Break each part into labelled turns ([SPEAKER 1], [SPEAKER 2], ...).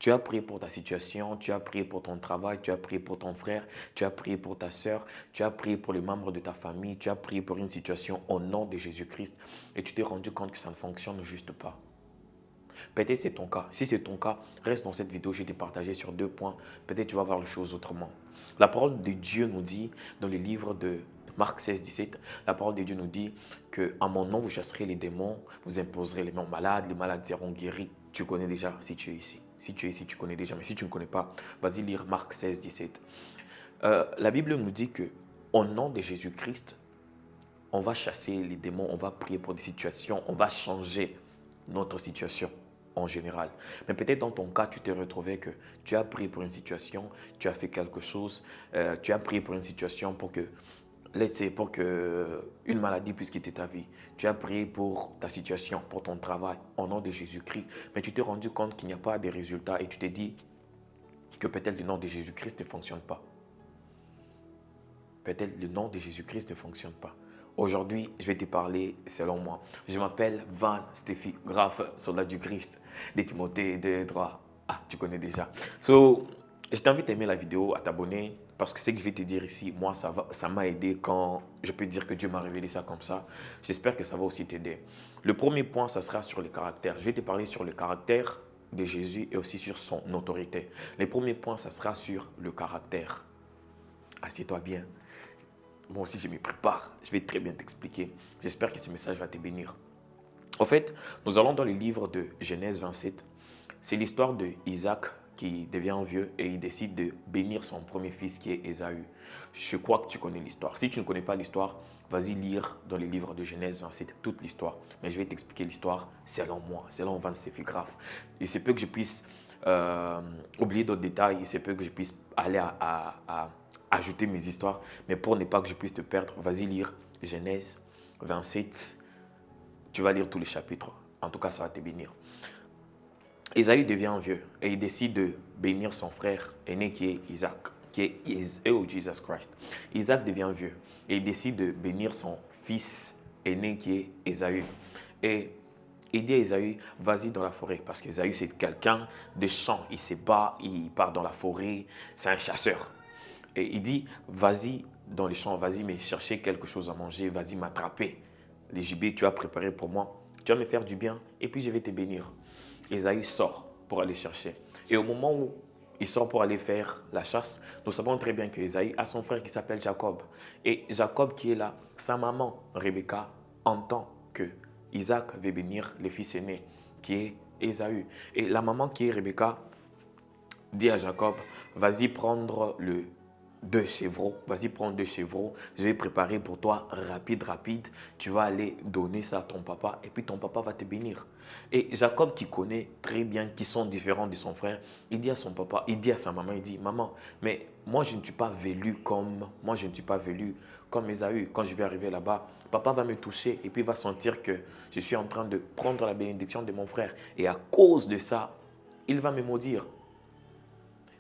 [SPEAKER 1] Tu as prié pour ta situation, tu as prié pour ton travail, tu as prié pour ton frère, tu as prié pour ta sœur, tu as prié pour les membres de ta famille, tu as prié pour une situation au nom de Jésus-Christ et tu t'es rendu compte que ça ne fonctionne juste pas. Peut-être c'est ton cas. Si c'est ton cas, reste dans cette vidéo, je vais te partager sur 2 points. Peut-être tu vas voir les choses autrement. La parole de Dieu nous dit dans le livre de Marc 16, 17, la parole de Dieu nous dit que à mon nom vous chasserez les démons, vous imposerez les mains aux malades, les malades seront guéris. Tu connais déjà si tu es ici. Si tu es ici, tu connais déjà. Mais si tu ne connais pas, vas-y lire Marc 16, 17. La Bible nous dit que au nom de Jésus-Christ, on va chasser les démons, on va prier pour des situations, on va changer notre situation en général. Mais peut-être dans ton cas, tu t'es retrouvé que tu as prié pour une situation, tu as fait quelque chose, tu as prié pour une situation pour que, pour que une maladie puisse quitter ta vie. Tu as prié pour ta situation, pour ton travail, au nom de Jésus-Christ. Mais tu t'es rendu compte qu'il n'y a pas de résultats et tu t'es dit que peut-être le nom de Jésus-Christ ne fonctionne pas. Peut-être le nom de Jésus-Christ ne fonctionne pas. Aujourd'hui, je vais te parler selon moi. Je m'appelle Van Steffi Graf, soldat du Christ, de Timothée, de droit. Ah, tu connais déjà. So, je t'invite à aimer la vidéo, à t'abonner, parce que ce que je vais te dire ici, moi, ça m'a aidé quand je peux dire que Dieu m'a révélé ça comme ça. J'espère que ça va aussi t'aider. Le premier point, ça sera sur le caractère. Je vais te parler sur le caractère de Jésus et aussi sur son autorité. Le premier point, ça sera sur le caractère. Assieds-toi bien. Moi aussi, je me prépare. Je vais très bien t'expliquer. J'espère que ce message va te bénir. En fait, nous allons dans le livre de Genèse 27. C'est l'histoire de Isaac qui devient vieux et il décide de bénir son premier fils qui est Ésaü. Je crois que tu connais l'histoire. Si tu ne connais pas l'histoire, vas-y lire dans le livre de Genèse 27 toute l'histoire. Mais je vais t'expliquer l'histoire selon moi, selon Van Steffi Graf. Il se peut que je puisse oublier d'autres détails. Il se peut que je puisse aller à ajouter mes histoires. Mais pour ne pas que je puisse te perdre, vas-y lire Genèse 27. Tu vas lire tous les chapitres. En tout cas, ça va te bénir. Ésaü devient vieux et il décide de bénir son frère aîné qui est Isaac, qui est Jesus Christ. Isaac devient vieux et il décide de bénir son fils aîné qui est Ésaü. Et il dit à Ésaü, vas-y dans la forêt, parce qu'Ésaü c'est quelqu'un de champ, il se bat, il part dans la forêt, c'est un chasseur. Et il dit, vas-y dans les champs, vas-y me chercher quelque chose à manger, vas-y m'attraper. Les gibets tu as préparé pour moi, tu vas me faire du bien et puis je vais te bénir. Ésaü sort pour aller chercher. Et au moment où il sort pour aller faire la chasse, nous savons très bien que Ésaü a son frère qui s'appelle Jacob. Et Jacob qui est là, sa maman, Rebecca, entend que Isaac veut bénir le fils aîné, qui est Ésaü. Et la maman qui est Rebecca dit à Jacob, vas-y prendre deux chevreaux, vas-y prendre 2 chevreaux, je vais préparer pour toi rapide, tu vas aller donner ça à ton papa et puis ton papa va te bénir. Et Jacob qui connaît très bien qu'ils sont différents de son frère, il dit à son papa, il dit à sa maman, il dit, maman, mais moi je ne suis pas velu comme Ésaü. Quand je vais arriver là-bas, papa va me toucher et puis il va sentir que je suis en train de prendre la bénédiction de mon frère et à cause de ça, il va me maudire.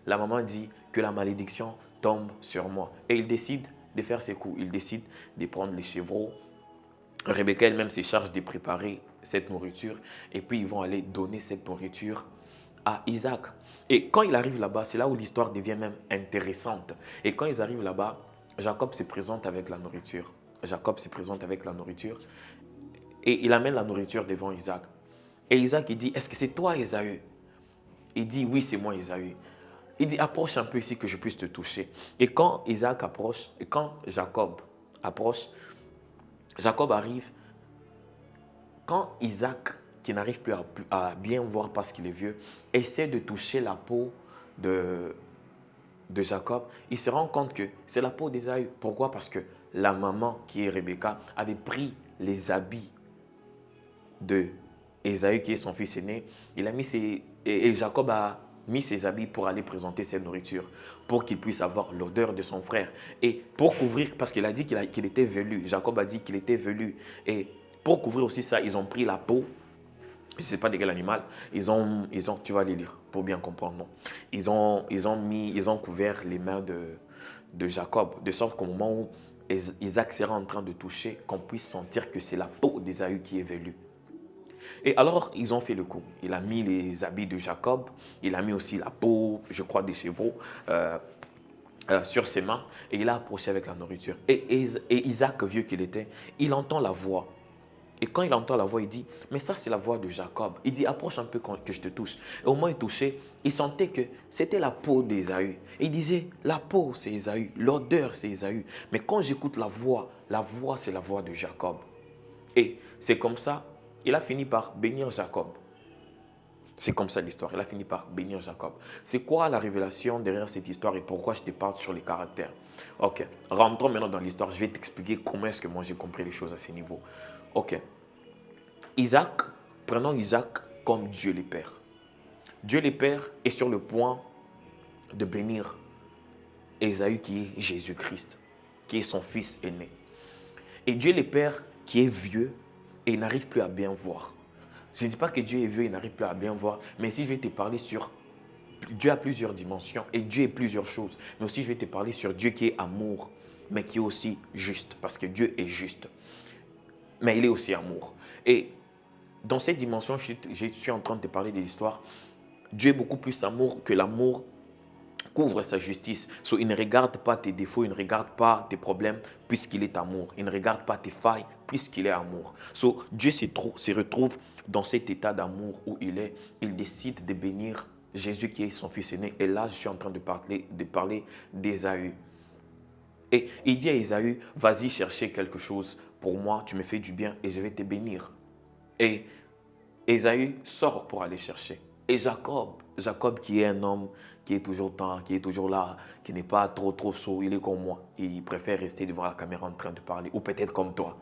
[SPEAKER 1] La maman dit que la malédiction tombe sur moi. Et il décide de faire ses coups. Il décide de prendre les chevreaux. Rebecca elle-même se charge de préparer cette nourriture. Et puis ils vont aller donner cette nourriture à Isaac. Et quand il arrive là-bas, c'est là où l'histoire devient même intéressante. Et quand ils arrivent là-bas, Jacob se présente avec la nourriture. Jacob se présente avec la nourriture. Et il amène la nourriture devant Isaac. Et Isaac, il dit, est-ce que c'est toi, Ésaü? Il dit, oui, c'est moi, Ésaü. Il dit, approche un peu ici que je puisse te toucher. Et quand Isaac approche, et quand Jacob approche, Jacob arrive. Quand Isaac, qui n'arrive plus à bien voir parce qu'il est vieux, essaie de toucher la peau de Jacob, il se rend compte que c'est la peau d'Ésaü. Pourquoi? Parce que la maman, qui est Rebecca, avait pris les habits de Ésaü, qui est son fils aîné. Il a mis et Jacob a mis ses habits pour aller présenter cette nourriture, pour qu'il puisse avoir l'odeur de son frère. Et pour couvrir, parce qu'il a dit qu'il était velu, Jacob a dit qu'il était velu. Et pour couvrir aussi ça, ils ont pris la peau, je ne sais pas de quel animal, tu vas les lire pour bien comprendre. Non? Ils ont couvert les mains de Jacob, de sorte qu'au moment où Isaac sera en train de toucher, qu'on puisse sentir que c'est la peau d'Ésaü qui est velue. Et alors, ils ont fait le coup. Il a mis les habits de Jacob, il a mis aussi la peau, je crois, des chevaux sur ses mains, et il a approché avec la nourriture. Et Isaac, vieux qu'il était, il entend la voix. Et quand il entend la voix, il dit, mais ça c'est la voix de Jacob. Il dit, approche un peu que je te touche. Et au moment où il touchait, il sentait que c'était la peau d'Ésaü. Et il disait, la peau c'est Ésaü, l'odeur c'est Ésaü. Mais quand j'écoute la voix c'est la voix de Jacob. Et c'est comme ça, il a fini par bénir Jacob. C'est comme ça l'histoire, il a fini par bénir Jacob. C'est quoi la révélation derrière cette histoire et pourquoi je te parle sur les caractères? Ok, rentrons maintenant dans l'histoire, je vais t'expliquer comment est-ce que moi j'ai compris les choses à ce niveau. Ok, Isaac, prenons Isaac comme Dieu le Père. Dieu le Père est sur le point de bénir Ésaü qui est Jésus-Christ, qui est son fils aîné. Et Dieu le Père qui est vieux et n'arrive plus à bien voir. Je ne dis pas que Dieu est vieux et n'arrive plus à bien voir, mais si je vais te parler sur Dieu a plusieurs dimensions et Dieu est plusieurs choses. Mais aussi je vais te parler sur Dieu qui est amour, mais qui est aussi juste, parce que Dieu est juste. Mais il est aussi amour. Et dans cette dimension, je suis en train de te parler de l'histoire. Dieu est beaucoup plus amour que l'amour couvre sa justice. So, il ne regarde pas tes défauts, il ne regarde pas tes problèmes puisqu'il est amour. Il ne regarde pas tes failles puisqu'il est amour. So, Dieu se retrouve dans cet état d'amour où il décide de bénir Jésus qui est son fils aîné. Et là, je suis en train de parler d'Ésaü. Et il dit à Ésaü, vas-y chercher quelque chose pour moi, tu me fais du bien et je vais te bénir. Et Ésaü sort pour aller chercher. Et Jacob qui est un homme qui est toujours là, qui n'est pas trop sot, il est comme moi. Il préfère rester devant la caméra en train de parler. Ou peut-être comme toi,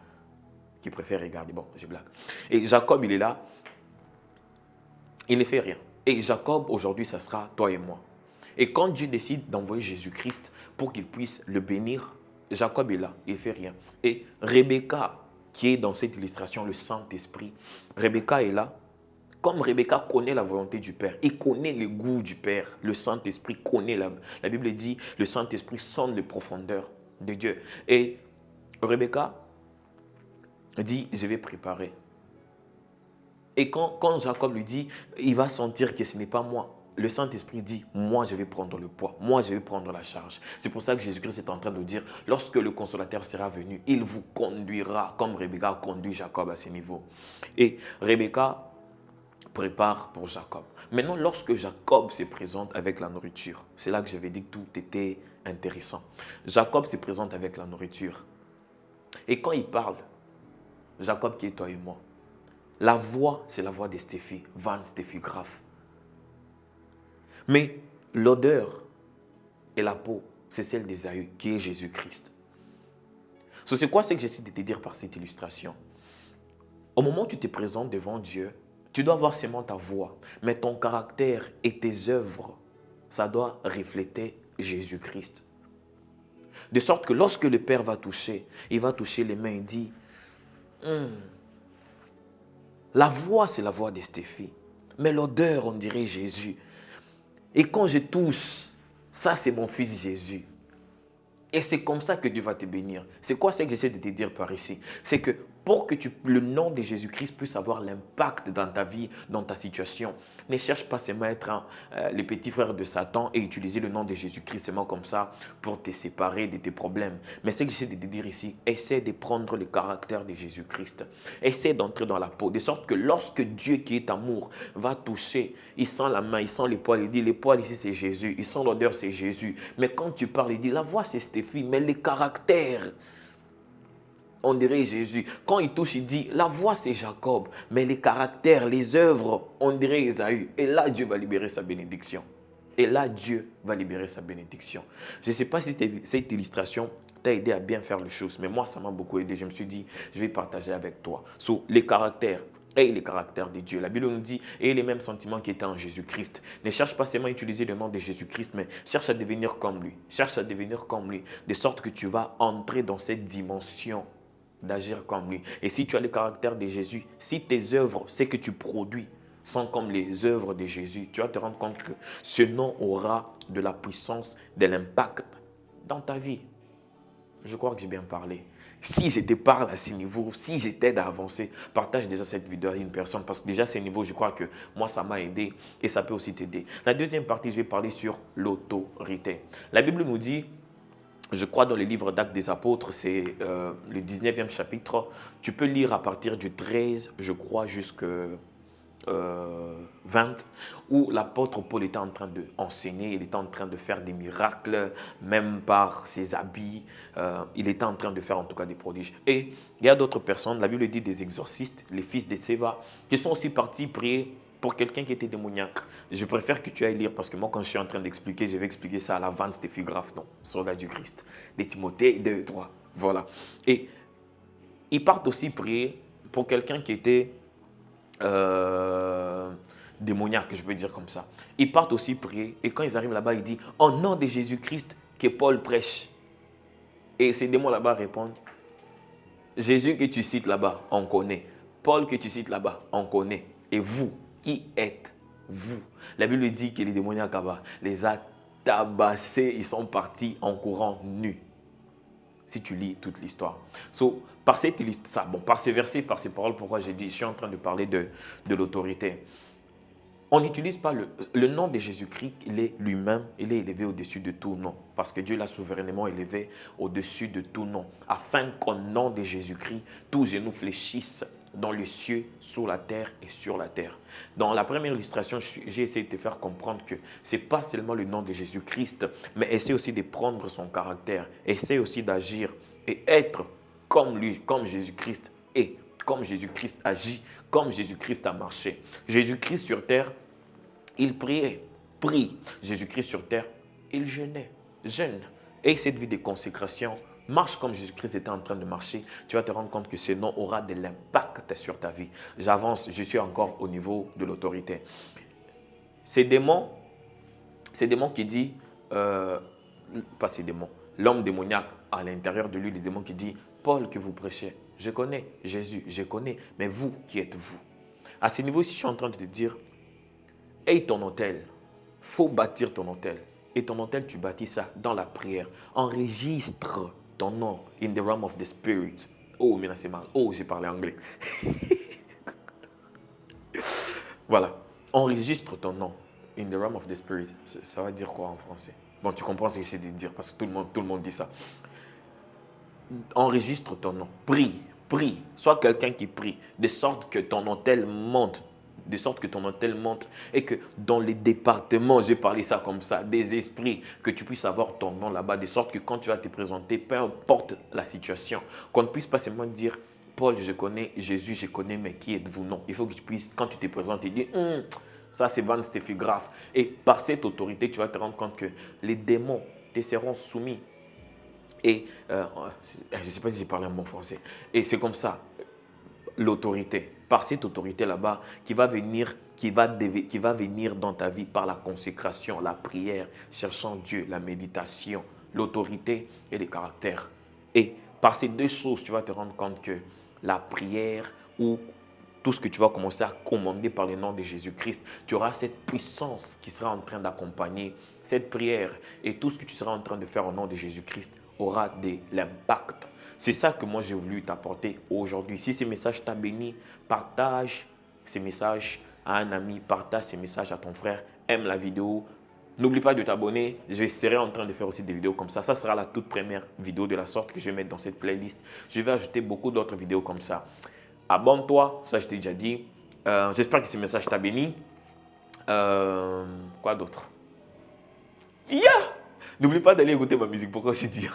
[SPEAKER 1] qui préfère regarder. Bon, je blague. Et Jacob, il est là, il ne fait rien. Et Jacob, aujourd'hui, ça sera toi et moi. Et quand Dieu décide d'envoyer Jésus-Christ pour qu'il puisse le bénir, Jacob est là, il ne fait rien. Et Rebecca, qui est dans cette illustration, le Saint-Esprit, Rebecca est là. Comme Rebecca connaît la volonté du Père et connaît le goût du Père, le Saint-Esprit connaît, la Bible dit, le Saint-Esprit sonde les profondeurs de Dieu. Et Rebecca dit, je vais préparer. Et quand Jacob lui dit, il va sentir que ce n'est pas moi. Le Saint-Esprit dit, moi je vais prendre le poids, moi je vais prendre la charge. C'est pour ça que Jésus-Christ est en train de dire, lorsque le Consolateur sera venu, il vous conduira comme Rebecca a conduit Jacob à ce niveau. Et Rebecca prépare pour Jacob. Maintenant, lorsque Jacob se présente avec la nourriture, c'est là que j'avais dit que tout était intéressant. Jacob se présente avec la nourriture. Et quand il parle, Jacob qui est toi et moi, la voix, c'est la voix de Steffi, Van Steffi Graf. Mais l'odeur et la peau, c'est celle d'Ésaü, qui est Jésus-Christ. C'est quoi ce que j'essaie de te dire par cette illustration? Au moment où tu te présentes devant Dieu, tu dois avoir seulement ta voix, mais ton caractère et tes œuvres, ça doit refléter Jésus-Christ. De sorte que lorsque le Père va toucher, il va toucher les mains et dit, la voix, c'est la voix de Steffi, mais l'odeur, on dirait Jésus. Et quand je touche, ça c'est mon fils Jésus. Et c'est comme ça que Dieu va te bénir. C'est quoi ce que j'essaie de te dire par ici? C'est que pour que le nom de Jésus-Christ puisse avoir l'impact dans ta vie, dans ta situation, ne cherche pas seulement à être le petit frère de Satan et utiliser le nom de Jésus-Christ seulement comme ça pour te séparer de tes problèmes. Mais ce que j'essaie de te dire ici, essaie de prendre le caractère de Jésus-Christ. Essaie d'entrer dans la peau, de sorte que lorsque Dieu qui est amour va toucher, il sent la main, il sent les poils, il dit les poils ici c'est Jésus, il sent l'odeur c'est Jésus. Mais quand tu parles, il dit la voix c'est Steffi, mais le caractère, on dirait Jésus. Quand il touche, il dit, la voix c'est Jacob, mais les caractères, les œuvres, on dirait Ésaü. Et là, Dieu va libérer sa bénédiction. Et là, Dieu va libérer sa bénédiction. Je ne sais pas si cette illustration t'a aidé à bien faire les choses, mais moi, ça m'a beaucoup aidé. Je me suis dit, je vais partager avec toi. Sur les caractères. Et les caractères de Dieu. La Bible nous dit, et les mêmes sentiments qui étaient en Jésus-Christ. Ne cherche pas seulement à utiliser le nom de Jésus-Christ, mais cherche à devenir comme lui. Cherche à devenir comme lui, de sorte que tu vas entrer dans cette dimension d'agir comme lui. Et si tu as le caractère de Jésus, si tes œuvres, ce que tu produis, sont comme les œuvres de Jésus, tu vas te rendre compte que ce nom aura de la puissance, de l'impact dans ta vie. Je crois que j'ai bien parlé. Si je te parle à ce niveau, si je t'aide à avancer, partage déjà cette vidéo à une personne parce que déjà, ces niveaux, je crois que moi, ça m'a aidé et ça peut aussi t'aider. La deuxième partie, je vais parler sur l'autorité. La Bible nous dit, je crois dans le livre d'Actes des Apôtres, c'est le 19e chapitre, tu peux lire à partir du 13, je crois, jusqu'à 20, où l'apôtre Paul était en train d'enseigner, il était en train de faire des miracles, même par ses habits, il était en train de faire en tout cas des prodiges. Et il y a d'autres personnes, la Bible dit des exorcistes, les fils de Séva, qui sont aussi partis prier pour quelqu'un qui était démoniaque. Je préfère que tu ailles lire parce que moi, quand je suis en train d'expliquer, je vais expliquer ça à la Van Steffi Graf, non, soldat du Christ, des Timothée 2, 3. Voilà. Et ils partent aussi prier pour quelqu'un qui était démoniaque, je peux dire comme ça. Ils partent aussi prier et quand ils arrivent là-bas, ils disent « Au nom de Jésus-Christ que Paul prêche ». Et ces démons là-bas répondent « Jésus que tu cites là-bas, on connaît. Paul que tu cites là-bas, on connaît. Et vous, qui êtes-vous » La Bible dit que les démoniaques là-bas les a tabassés, ils sont partis en courant nus. Si tu lis toute l'histoire. Par ces versets, par ces paroles, pourquoi j'ai dit, je suis en train de parler de l'autorité. On n'utilise pas le nom de Jésus-Christ, il est lui-même, il est élevé au-dessus de tout nom. Parce que Dieu l'a souverainement élevé au-dessus de tout nom. Afin qu'au nom de Jésus-Christ, tous genoux fléchissent dans les cieux, sur la terre et sur la terre. Dans la première illustration, j'ai essayé de te faire comprendre que ce n'est pas seulement le nom de Jésus-Christ, mais essaie aussi de prendre son caractère, essaie aussi d'agir et être comme lui, comme Jésus-Christ est, comme Jésus-Christ agit, comme Jésus-Christ a marché. Jésus-Christ sur terre, il priait, prie. Jésus-Christ sur terre, il jeûnait, jeûne. Et cette vie de consécration, marche comme Jésus-Christ était en train de marcher, tu vas te rendre compte que ce nom aura de l'impact sur ta vie. J'avance, je suis encore au niveau de l'autorité. Ces démons qui dit, pas ces démons, l'homme démoniaque à l'intérieur de lui, les démons qui dit, Paul que vous prêchez, je connais Jésus, je connais, mais vous, qui êtes-vous? À ce niveau, ici, je suis en train de te dire, aie ton autel, il faut bâtir ton autel. Et ton autel, tu bâtis ça dans la prière. Enregistre ton nom in the realm of the spirit. Oh, mais là c'est mal. Oh, j'ai parlé anglais. Voilà. Enregistre ton nom in the realm of the spirit. Ça va dire quoi en français? Bon, tu comprends ce que j'essaie de dire parce que tout le monde dit ça. Enregistre ton nom. Prie, prie. Sois quelqu'un qui prie. De sorte que ton autel monte. De sorte que ton autel monte et que dans les départements, j'ai parlé ça comme ça, des esprits, que tu puisses avoir ton nom là-bas, de sorte que quand tu vas te présenter, peu importe la situation, qu'on ne puisse pas seulement dire, Paul, je connais, Jésus, je connais, mais qui êtes-vous? Non, il faut que tu puisses, quand tu te présentes, te dire, ça c'est Van Steffi Graf. Et par cette autorité, tu vas te rendre compte que les démons te seront soumis. Et je ne sais pas si j'ai parlé un bon français. Et c'est comme ça. L'autorité, par cette autorité là-bas qui va venir dans ta vie par la consécration, la prière, cherchant Dieu, la méditation, l'autorité et le caractère. Et par ces deux choses, tu vas te rendre compte que la prière ou tout ce que tu vas commencer à commander par le nom de Jésus-Christ, tu auras cette puissance qui sera en train d'accompagner cette prière et tout ce que tu seras en train de faire au nom de Jésus-Christ aura de l'impact. C'est ça que moi j'ai voulu t'apporter aujourd'hui. Si ce message t'a béni, partage ces messages à un ami, partage ces messages à ton frère, aime la vidéo. N'oublie pas de t'abonner. Je serai en train de faire aussi des vidéos comme ça. Ça sera la toute première vidéo de la sorte que je vais mettre dans cette playlist. Je vais ajouter beaucoup d'autres vidéos comme ça. Abonne-toi, ça je t'ai déjà dit. J'espère que ce message t'a béni. Quoi d'autre? N'oublie pas d'aller écouter ma musique. Pourquoi je dis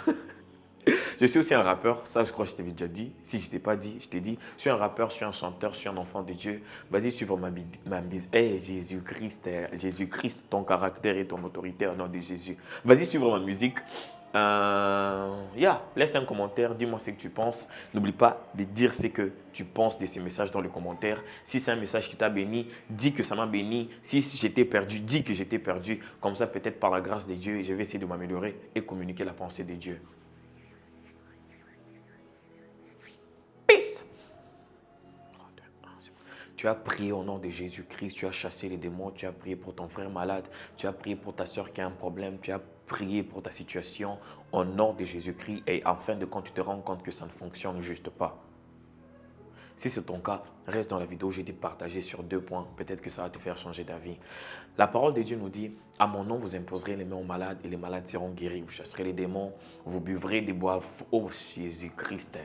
[SPEAKER 1] Je suis aussi un rappeur, ça je crois que je t'avais déjà dit. Si je ne t'ai pas dit, je t'ai dit. Je suis un rappeur, je suis un chanteur, je suis un enfant de Dieu. Vas-y, suivre ma bise. Hey, Jésus-Christ, ton caractère et ton autorité au nom de Jésus. Vas-y, suivre ma musique. Laisse un commentaire, dis-moi ce que tu penses. N'oublie pas de dire ce que tu penses de ces messages dans les commentaires. Si c'est un message qui t'a béni, dis que ça m'a béni. Si j'étais perdu, dis que j'étais perdu. Comme ça, peut-être par la grâce de Dieu, je vais essayer de m'améliorer et communiquer la pensée de Dieu. Peace. tu as prié au nom de Jésus-Christ, tu as chassé les démons, tu as prié pour ton frère malade, tu as prié pour ta soeur qui a un problème, tu as prié pour ta situation au nom de Jésus-Christ et en fin de compte, tu te rends compte que ça ne fonctionne juste pas. Si c'est ton cas, reste dans la vidéo, j'ai été partagé sur 2 points. Peut-être que ça va te faire changer d'avis. La parole de Dieu nous dit, à mon nom, vous imposerez les mains aux malades et les malades seront guéris. Vous chasserez les démons, vous buvrez des bois au Jésus-Christ.